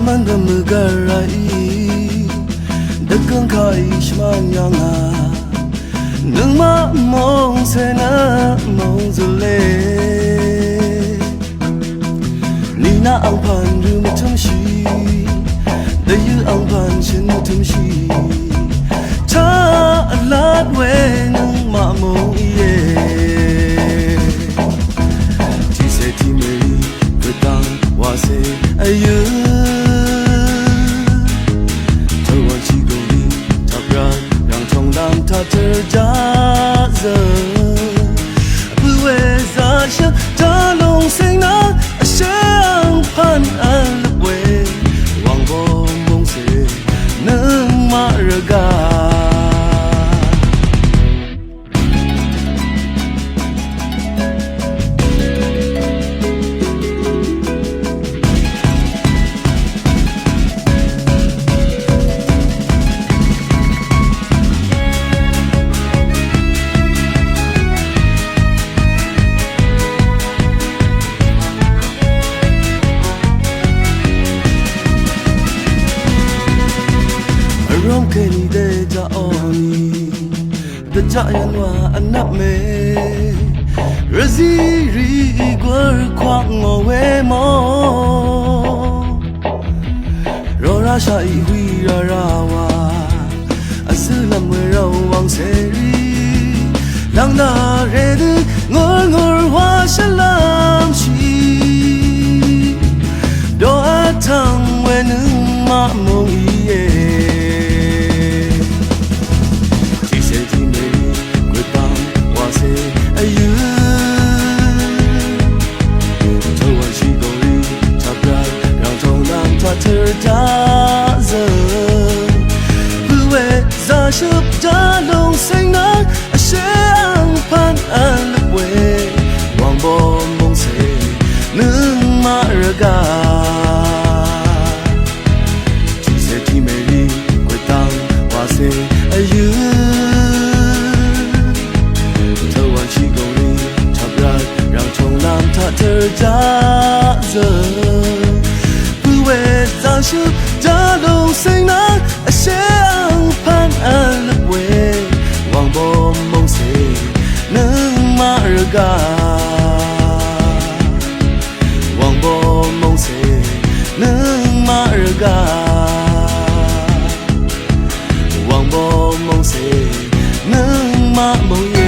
manda mugarai dagang kai shmanyanga nung ma mong sena mong zule nina ang pan ru mutum shi da yu ang pan shin mutum shi cha alat we nung ma mong ye ti se ti me gudang wa se ayu ta ter ja giờ bùi ra shơ ta long sinh na sáng pan an quê hoàng vô mong se nâng ma raga Rong keni de ja oni de ja yanwa anap me razi ri gwar kwak ngo we mo rora sha I hui ra ra wa asu lam we ro wang se ri lang na re de ngor ngor wa shalam chi do atang we nung ma mong ye ter ja giờ bùi ra shub ja long sinh na sáng pan an quê hoàng bo mong se nương ma raga chỉ se ti me ri quê tang wa se ayu thâu an chi gong ri thap ra rang chong lam tha ter ja giờ ra shub ja long sinh na sáng pan an quê hoàng bo mong se nâng ma raga hoàng bo mong se nâng ma raga hoàng bo mong se nâng ma mong